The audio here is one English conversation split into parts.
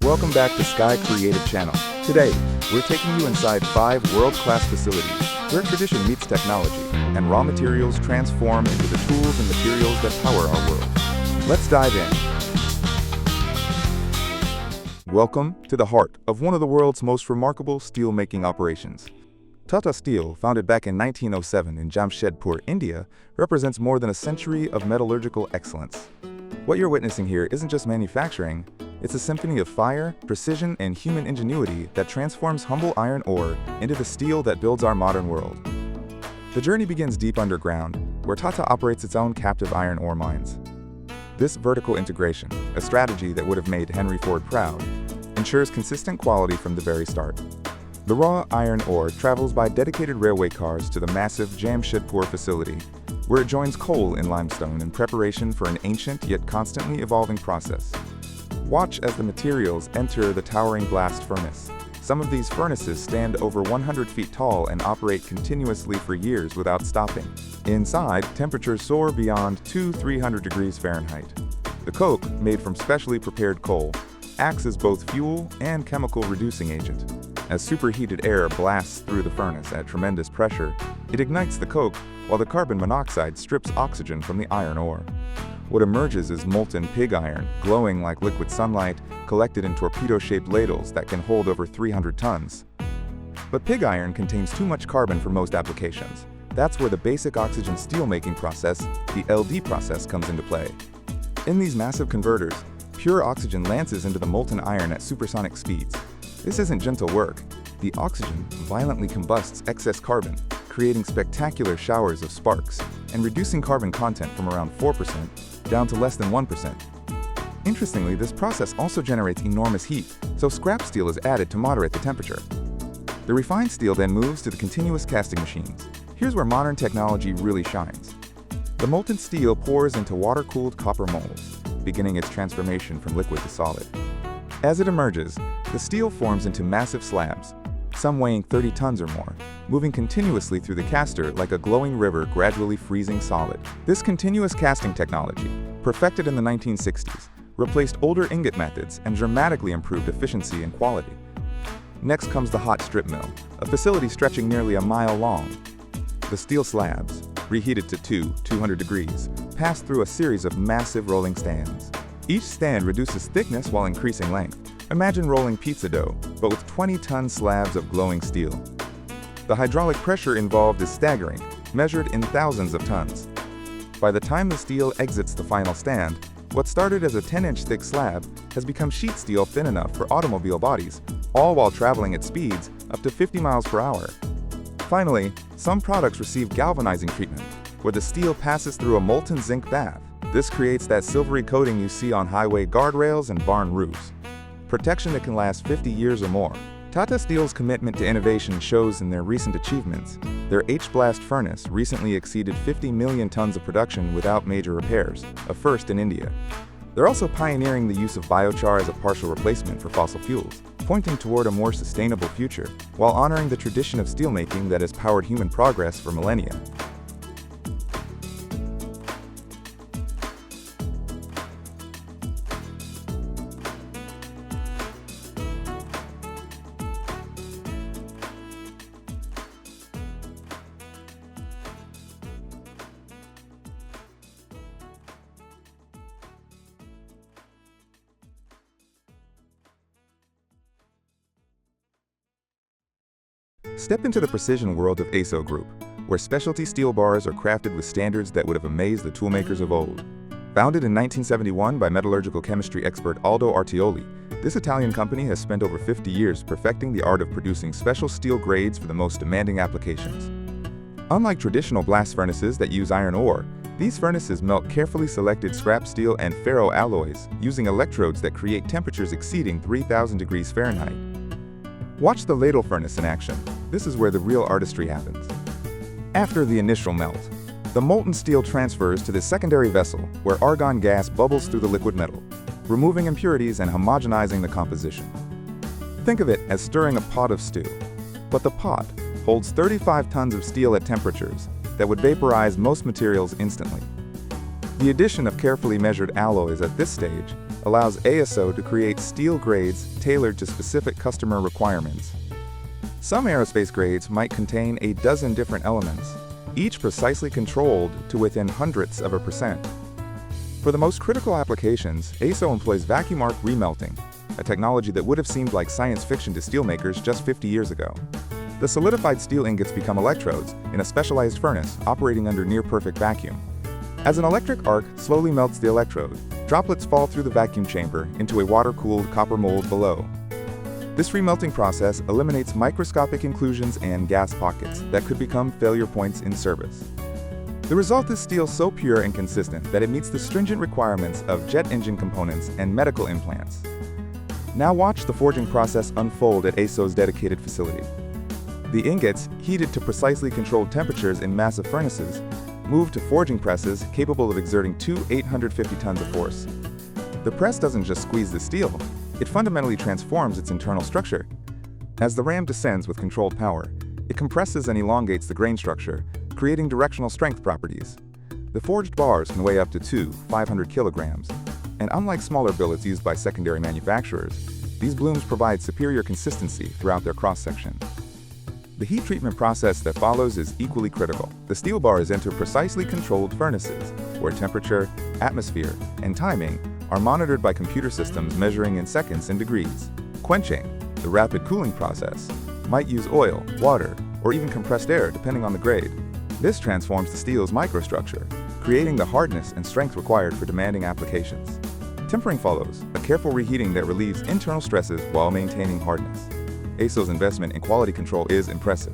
Welcome back to Sky Creative Channel. Today, we're taking you inside 5 world-class facilities where tradition meets technology and raw materials transform into the tools and materials that power our world. Let's dive in. Welcome to the heart of one of the world's most remarkable steel-making operations. Tata Steel, founded back in 1907 in Jamshedpur, India, represents more than a century of metallurgical excellence. What you're witnessing here isn't just manufacturing, it's a symphony of fire, precision, and human ingenuity that transforms humble iron ore into the steel that builds our modern world. The journey begins deep underground, where Tata operates its own captive iron ore mines. This vertical integration, a strategy that would have made Henry Ford proud, ensures consistent quality from the very start. The raw iron ore travels by dedicated railway cars to the massive Jamshedpur facility, where it joins coal in limestone in preparation for an ancient yet constantly evolving process. Watch as the materials enter the towering blast furnace. Some of these furnaces stand over 100 feet tall and operate continuously for years without stopping. Inside, temperatures soar beyond 300 degrees Fahrenheit. The coke, made from specially prepared coal, acts as both fuel and chemical reducing agent. As superheated air blasts through the furnace at tremendous pressure, it ignites the coke while the carbon monoxide strips oxygen from the iron ore. What emerges is molten pig iron, glowing like liquid sunlight, collected in torpedo-shaped ladles that can hold over 300 tons. But pig iron contains too much carbon for most applications. That's where the basic oxygen steelmaking process, the LD process, comes into play. In these massive converters, pure oxygen lances into the molten iron at supersonic speeds. This isn't gentle work. The oxygen violently combusts excess carbon, creating spectacular showers of sparks and reducing carbon content from around 4% down to less than 1%. Interestingly, this process also generates enormous heat, so scrap steel is added to moderate the temperature. The refined steel then moves to the continuous casting machines. Here's where modern technology really shines. The molten steel pours into water-cooled copper molds, beginning its transformation from liquid to solid. As it emerges, the steel forms into massive slabs, some weighing 30 tons or more, moving continuously through the caster like a glowing river gradually freezing solid. This continuous casting technology, perfected in the 1960s, replaced older ingot methods and dramatically improved efficiency and quality. Next comes the hot strip mill, a facility stretching nearly a mile long. The steel slabs, reheated to 200 degrees, pass through a series of massive rolling stands. Each stand reduces thickness while increasing length. Imagine rolling pizza dough, but with 20-ton slabs of glowing steel. The hydraulic pressure involved is staggering, measured in thousands of tons. By the time the steel exits the final stand, what started as a 10-inch thick slab has become sheet steel thin enough for automobile bodies, all while traveling at speeds up to 50 miles per hour. Finally, some products receive galvanizing treatment, where the steel passes through a molten zinc bath. This creates that silvery coating you see on highway guardrails and barn roofs. Protection that can last 50 years or more. Tata Steel's commitment to innovation shows in their recent achievements. Their H-blast furnace recently exceeded 50 million tons of production without major repairs, a first in India. They're also pioneering the use of biochar as a partial replacement for fossil fuels, pointing toward a more sustainable future, while honoring the tradition of steelmaking that has powered human progress for millennia. Step into the precision world of ASO Group, where specialty steel bars are crafted with standards that would have amazed the toolmakers of old. Founded in 1971 by metallurgical chemistry expert Aldo Artioli, this Italian company has spent over 50 years perfecting the art of producing special steel grades for the most demanding applications. Unlike traditional blast furnaces that use iron ore, these furnaces melt carefully selected scrap steel and ferroalloys using electrodes that create temperatures exceeding 3,000 degrees Fahrenheit. Watch the ladle furnace in action. This is where the real artistry happens. After the initial melt, the molten steel transfers to the secondary vessel, where argon gas bubbles through the liquid metal, removing impurities and homogenizing the composition. Think of it as stirring a pot of stew. But the pot holds 35 tons of steel at temperatures that would vaporize most materials instantly. The addition of carefully measured alloys at this stage allows ASO to create steel grades tailored to specific customer requirements. Some aerospace grades might contain a dozen different elements, each precisely controlled to within hundredths of a percent. For the most critical applications, ASO employs vacuum arc remelting, a technology that would have seemed like science fiction to steelmakers just 50 years ago. The solidified steel ingots become electrodes in a specialized furnace operating under near-perfect vacuum. As an electric arc slowly melts the electrode, droplets fall through the vacuum chamber into a water-cooled copper mold below. This remelting process eliminates microscopic inclusions and gas pockets that could become failure points in service. The result is steel so pure and consistent that it meets the stringent requirements of jet engine components and medical implants. Now watch the forging process unfold at ASO's dedicated facility. The ingots, heated to precisely controlled temperatures in massive furnaces, move to forging presses capable of exerting two 850 tons of force. The press doesn't just squeeze the steel, it fundamentally transforms its internal structure. As the ram descends with controlled power, it compresses and elongates the grain structure, creating directional strength properties. The forged bars can weigh up to 500 kilograms, and unlike smaller billets used by secondary manufacturers, these blooms provide superior consistency throughout their cross-section. The heat treatment process that follows is equally critical. The steel bars enter precisely controlled furnaces, where temperature, atmosphere, and timing are monitored by computer systems measuring in seconds and degrees. Quenching, the rapid cooling process, might use oil, water, or even compressed air depending on the grade. This transforms the steel's microstructure, creating the hardness and strength required for demanding applications. Tempering follows, a careful reheating that relieves internal stresses while maintaining hardness. ASO's investment in quality control is impressive.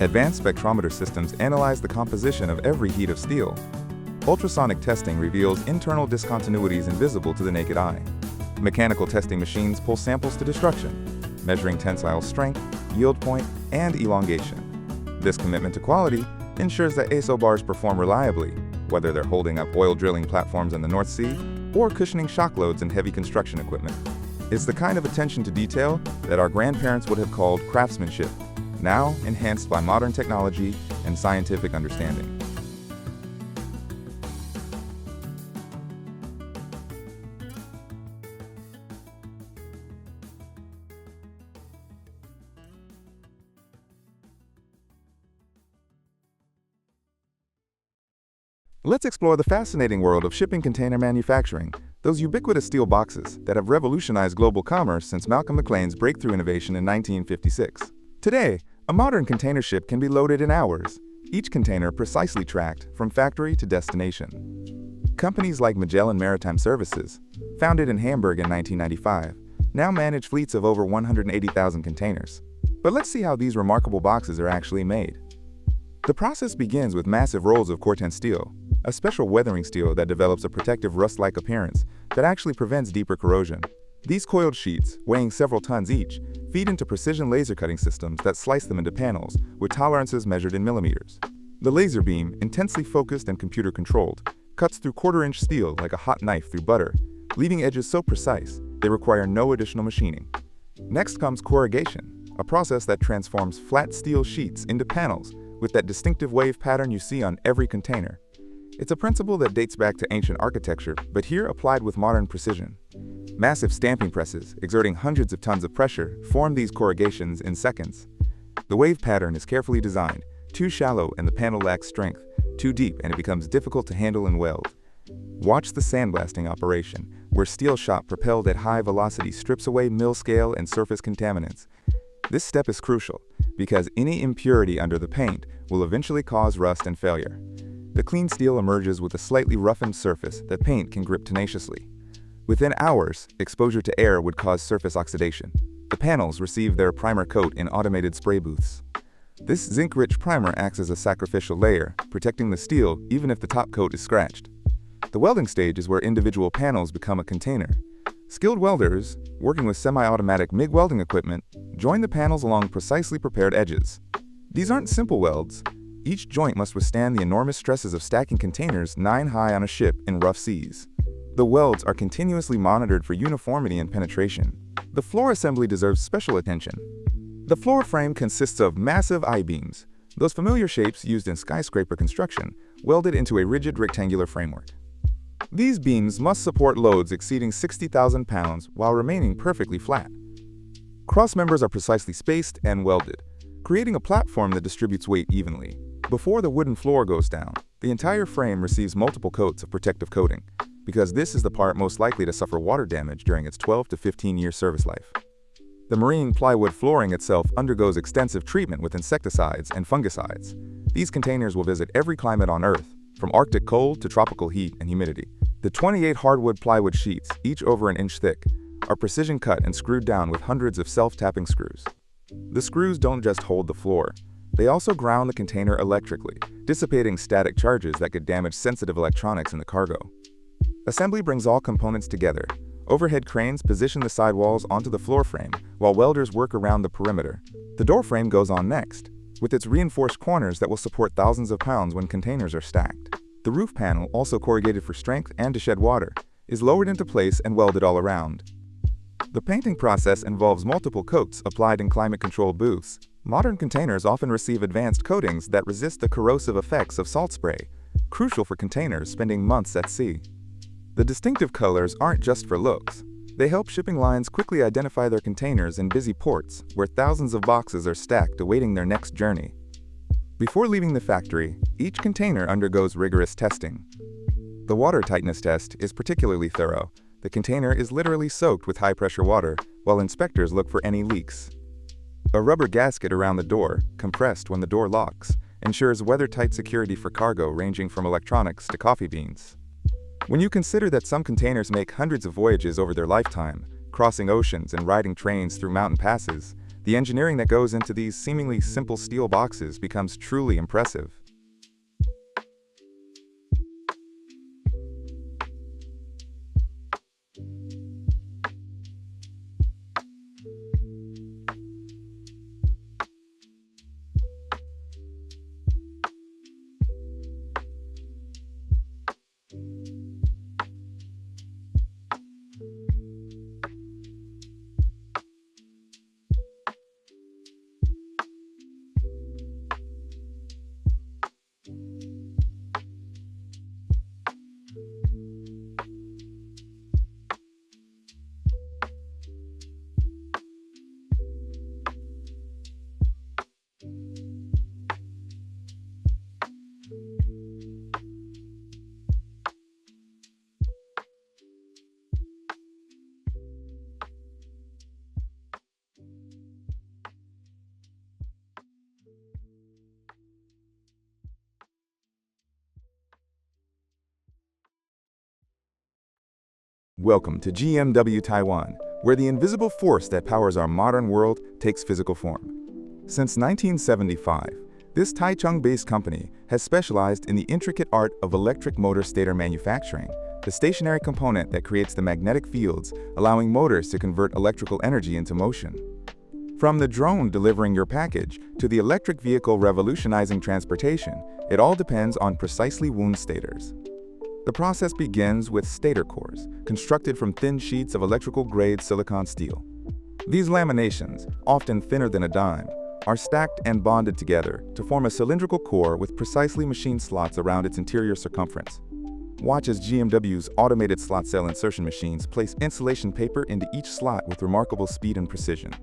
Advanced spectrometer systems analyze the composition of every heat of steel. Ultrasonic testing reveals internal discontinuities invisible to the naked eye. Mechanical testing machines pull samples to destruction, measuring tensile strength, yield point, and elongation. This commitment to quality ensures that ASO bars perform reliably, whether they're holding up oil drilling platforms in the North Sea or cushioning shock loads in heavy construction equipment. It's the kind of attention to detail that our grandparents would have called craftsmanship, now enhanced by modern technology and scientific understanding. Let's explore the fascinating world of shipping container manufacturing, those ubiquitous steel boxes that have revolutionized global commerce since Malcolm McLean's breakthrough innovation in 1956. Today, a modern container ship can be loaded in hours, each container precisely tracked from factory to destination. Companies like Magellan Maritime Services, founded in Hamburg in 1995, now manage fleets of over 180,000 containers. But let's see how these remarkable boxes are actually made. The process begins with massive rolls of Corten steel, a special weathering steel that develops a protective rust-like appearance that actually prevents deeper corrosion. These coiled sheets, weighing several tons each, feed into precision laser cutting systems that slice them into panels with tolerances measured in millimeters. The laser beam, intensely focused and computer-controlled, cuts through quarter-inch steel like a hot knife through butter, leaving edges so precise they require no additional machining. Next comes corrugation, a process that transforms flat steel sheets into panels with that distinctive wave pattern you see on every container. It's a principle that dates back to ancient architecture, but here applied with modern precision. Massive stamping presses, exerting hundreds of tons of pressure, form these corrugations in seconds. The wave pattern is carefully designed, too shallow and the panel lacks strength, too deep and it becomes difficult to handle and weld. Watch the sandblasting operation, where steel shot propelled at high velocity strips away mill scale and surface contaminants. This step is crucial, because any impurity under the paint will eventually cause rust and failure. The clean steel emerges with a slightly roughened surface that paint can grip tenaciously. Within hours, exposure to air would cause surface oxidation. The panels receive their primer coat in automated spray booths. This zinc-rich primer acts as a sacrificial layer, protecting the steel even if the top coat is scratched. The welding stage is where individual panels become a container. Skilled welders, working with semi-automatic MIG welding equipment, join the panels along precisely prepared edges. These aren't simple welds. Each joint must withstand the enormous stresses of stacking containers 9 high on a ship in rough seas. The welds are continuously monitored for uniformity and penetration. The floor assembly deserves special attention. The floor frame consists of massive I-beams, those familiar shapes used in skyscraper construction, welded into a rigid rectangular framework. These beams must support loads exceeding 60,000 pounds while remaining perfectly flat. Cross members are precisely spaced and welded, creating a platform that distributes weight evenly. Before the wooden floor goes down, the entire frame receives multiple coats of protective coating, because this is the part most likely to suffer water damage during its 12 to 15-year service life. The marine plywood flooring itself undergoes extensive treatment with insecticides and fungicides. These containers will visit every climate on Earth, from Arctic cold to tropical heat and humidity. The 28 hardwood plywood sheets, each over an inch thick, are precision cut and screwed down with hundreds of self-tapping screws. The screws don't just hold the floor. They also ground the container electrically, dissipating static charges that could damage sensitive electronics in the cargo. Assembly brings all components together. Overhead cranes position the sidewalls onto the floor frame, while welders work around the perimeter. The door frame goes on next, with its reinforced corners that will support thousands of pounds when containers are stacked. The roof panel, also corrugated for strength and to shed water, is lowered into place and welded all around. The painting process involves multiple coats applied in climate-controlled booths. Modern containers often receive advanced coatings that resist the corrosive effects of salt spray, crucial for containers spending months at sea. The distinctive colors aren't just for looks. They help shipping lines quickly identify their containers in busy ports, where thousands of boxes are stacked awaiting their next journey. Before leaving the factory, each container undergoes rigorous testing. The water tightness test is particularly thorough. The container is literally soaked with high-pressure water, while inspectors look for any leaks. A rubber gasket around the door, compressed when the door locks, ensures weather-tight security for cargo ranging from electronics to coffee beans. When you consider that some containers make hundreds of voyages over their lifetime, crossing oceans and riding trains through mountain passes, the engineering that goes into these seemingly simple steel boxes becomes truly impressive. Welcome to GMW Taiwan, where the invisible force that powers our modern world takes physical form. Since 1975, this Taichung-based company has specialized in the intricate art of electric motor stator manufacturing, the stationary component that creates the magnetic fields, allowing motors to convert electrical energy into motion. From the drone delivering your package to the electric vehicle revolutionizing transportation, it all depends on precisely wound stators. The process begins with stator cores, constructed from thin sheets of electrical-grade silicon steel. These laminations, often thinner than a dime, are stacked and bonded together to form a cylindrical core with precisely machined slots around its interior circumference. Watch as GMW's automated slot cell insertion machines place insulation paper into each slot with remarkable speed and precision.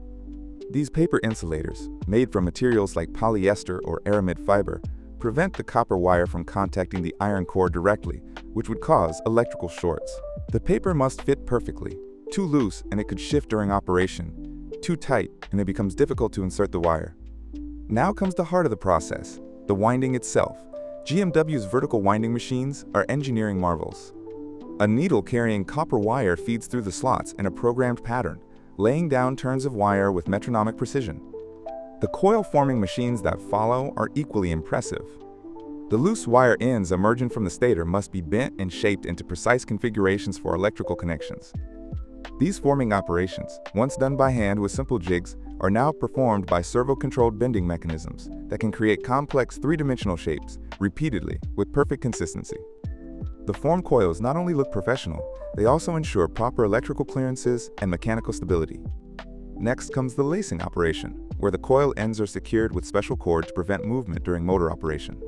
These paper insulators, made from materials like polyester or aramid fiber, prevent the copper wire from contacting the iron core directly, which would cause electrical shorts. The paper must fit perfectly. Too loose and it could shift during operation. Too tight and it becomes difficult to insert the wire. Now comes the heart of the process, the winding itself. GMW's vertical winding machines are engineering marvels. A needle carrying copper wire feeds through the slots in a programmed pattern, laying down turns of wire with metronomic precision. The coil-forming machines that follow are equally impressive. The loose wire ends emerging from the stator must be bent and shaped into precise configurations for electrical connections. These forming operations, once done by hand with simple jigs, are now performed by servo-controlled bending mechanisms that can create complex three-dimensional shapes repeatedly with perfect consistency. The form coils not only look professional, they also ensure proper electrical clearances and mechanical stability. Next comes the lacing operation, where the coil ends are secured with special cord to prevent movement during motor operation.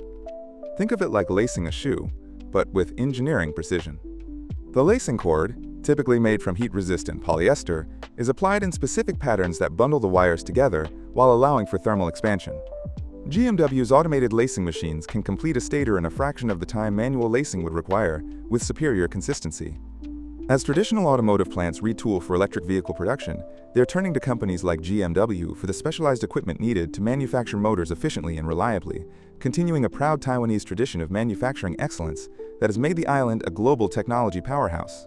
Think of it like lacing a shoe, but with engineering precision. The lacing cord, typically made from heat-resistant polyester, is applied in specific patterns that bundle the wires together while allowing for thermal expansion. GMW's automated lacing machines can complete a stator in a fraction of the time manual lacing would require, with superior consistency. As traditional automotive plants retool for electric vehicle production, they're turning to companies like GMW for the specialized equipment needed to manufacture motors efficiently and reliably, continuing a proud Taiwanese tradition of manufacturing excellence that has made the island a global technology powerhouse.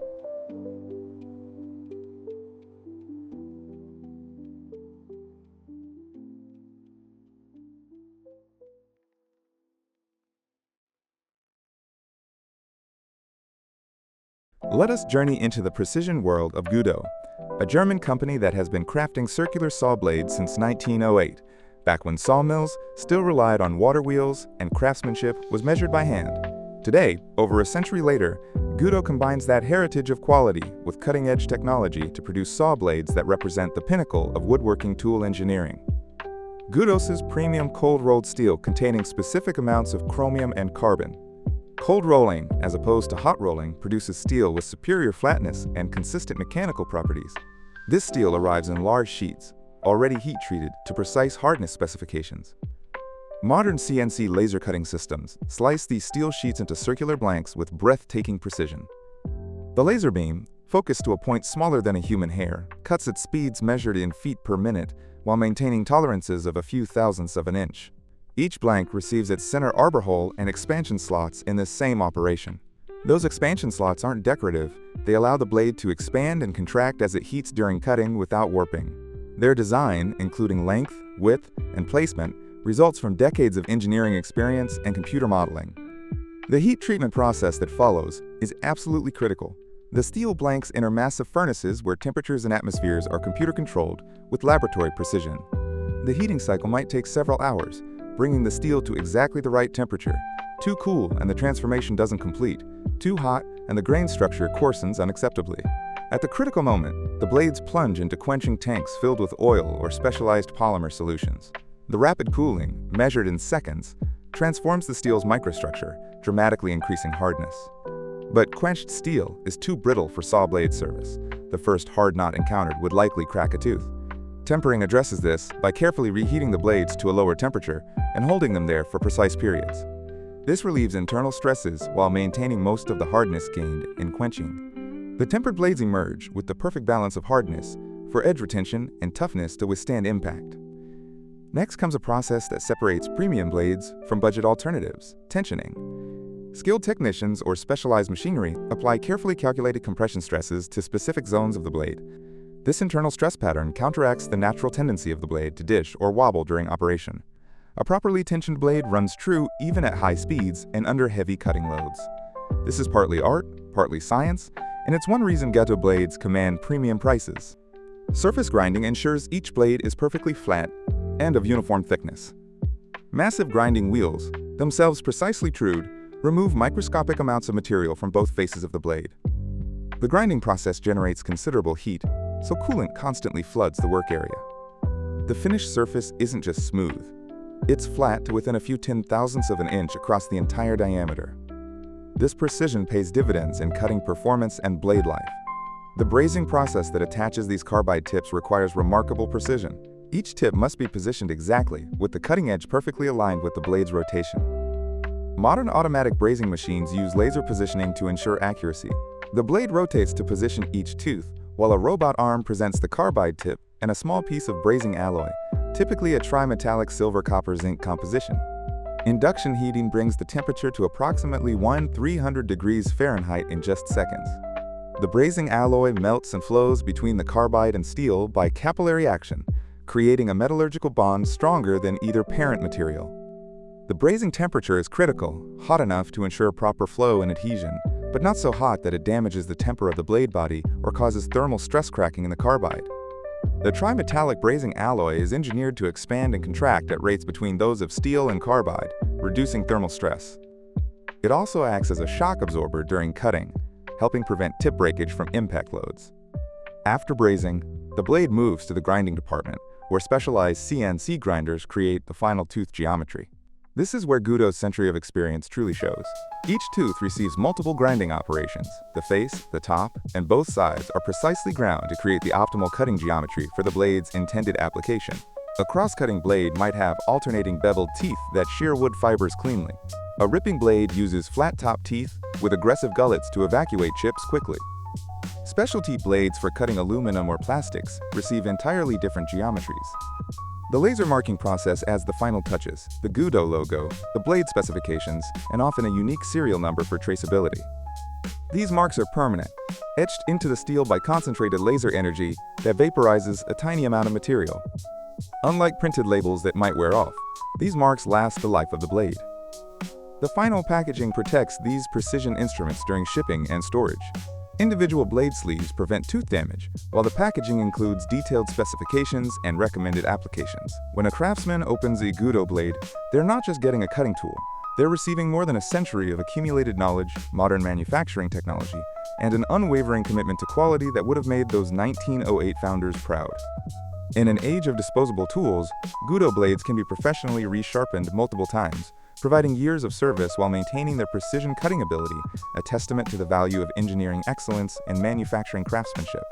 Let us journey into the precision world of GUHDO, a German company that has been crafting circular saw blades since 1908, back when sawmills still relied on water wheels and craftsmanship was measured by hand. Today, over a century later, GUHDO combines that heritage of quality with cutting-edge technology to produce saw blades that represent the pinnacle of woodworking tool engineering. GUHDO's premium cold-rolled steel containing specific amounts of chromium and carbon. Cold rolling, as opposed to hot rolling, produces steel with superior flatness and consistent mechanical properties. This steel arrives in large sheets, already heat-treated to precise hardness specifications. Modern CNC laser cutting systems slice these steel sheets into circular blanks with breathtaking precision. The laser beam, focused to a point smaller than a human hair, cuts at speeds measured in feet per minute while maintaining tolerances of a few thousandths of an inch. Each blank receives its center arbor hole and expansion slots in this same operation. Those expansion slots aren't decorative, they allow the blade to expand and contract as it heats during cutting without warping. Their design, including length, width, and placement, results from decades of engineering experience and computer modeling. The heat treatment process that follows is absolutely critical. The steel blanks enter massive furnaces where temperatures and atmospheres are computer-controlled with laboratory precision. The heating cycle might take several hours, bringing the steel to exactly the right temperature. Too cool and the transformation doesn't complete. Too hot and the grain structure coarsens unacceptably. At the critical moment, the blades plunge into quenching tanks filled with oil or specialized polymer solutions. The rapid cooling, measured in seconds, transforms the steel's microstructure, dramatically increasing hardness. But quenched steel is too brittle for saw blade service. The first hard knot encountered would likely crack a tooth. Tempering addresses this by carefully reheating the blades to a lower temperature and holding them there for precise periods. This relieves internal stresses while maintaining most of the hardness gained in quenching. The tempered blades emerge with the perfect balance of hardness for edge retention and toughness to withstand impact. Next comes a process that separates premium blades from budget alternatives, tensioning. Skilled technicians or specialized machinery apply carefully calculated compression stresses to specific zones of the blade. This internal stress pattern counteracts the natural tendency of the blade to dish or wobble during operation. A properly tensioned blade runs true even at high speeds and under heavy cutting loads. This is partly art, partly science, and it's one reason GUHDO blades command premium prices. Surface grinding ensures each blade is perfectly flat and of uniform thickness. Massive grinding wheels, themselves precisely trued, remove microscopic amounts of material from both faces of the blade. The grinding process generates considerable heat, so coolant constantly floods the work area. The finished surface isn't just smooth. It's flat to within a few 10,000ths of an inch across the entire diameter. This precision pays dividends in cutting performance and blade life. The brazing process that attaches these carbide tips requires remarkable precision. Each tip must be positioned exactly, with the cutting edge perfectly aligned with the blade's rotation. Modern automatic brazing machines use laser positioning to ensure accuracy. The blade rotates to position each tooth, while a robot arm presents the carbide tip and a small piece of brazing alloy, typically a trimetallic silver-copper-zinc composition. Induction heating brings the temperature to approximately 300 degrees Fahrenheit in just seconds. The brazing alloy melts and flows between the carbide and steel by capillary action, creating a metallurgical bond stronger than either parent material. The brazing temperature is critical, hot enough to ensure proper flow and adhesion, but not so hot that it damages the temper of the blade body or causes thermal stress cracking in the carbide. The trimetallic brazing alloy is engineered to expand and contract at rates between those of steel and carbide, reducing thermal stress. It also acts as a shock absorber during cutting, helping prevent tip breakage from impact loads. After brazing, the blade moves to the grinding department, where specialized CNC grinders create the final tooth geometry. This is where GUHDO's century of experience truly shows. Each tooth receives multiple grinding operations. The face, the top, and both sides are precisely ground to create the optimal cutting geometry for the blade's intended application. A cross-cutting blade might have alternating beveled teeth that shear wood fibers cleanly. A ripping blade uses flat-top teeth with aggressive gullets to evacuate chips quickly. Specialty blades for cutting aluminum or plastics receive entirely different geometries. The laser marking process adds the final touches, the GUHDO logo, the blade specifications, and often a unique serial number for traceability. These marks are permanent, etched into the steel by concentrated laser energy that vaporizes a tiny amount of material. Unlike printed labels that might wear off, these marks last the life of the blade. The final packaging protects these precision instruments during shipping and storage. Individual blade sleeves prevent tooth damage, while the packaging includes detailed specifications and recommended applications. When a craftsman opens a GUHDO blade, they're not just getting a cutting tool. They're receiving more than a century of accumulated knowledge, modern manufacturing technology, and an unwavering commitment to quality that would have made those 1908 founders proud. In an age of disposable tools, GUHDO blades can be professionally resharpened multiple times, providing years of service while maintaining their precision cutting ability, a testament to the value of engineering excellence and manufacturing craftsmanship.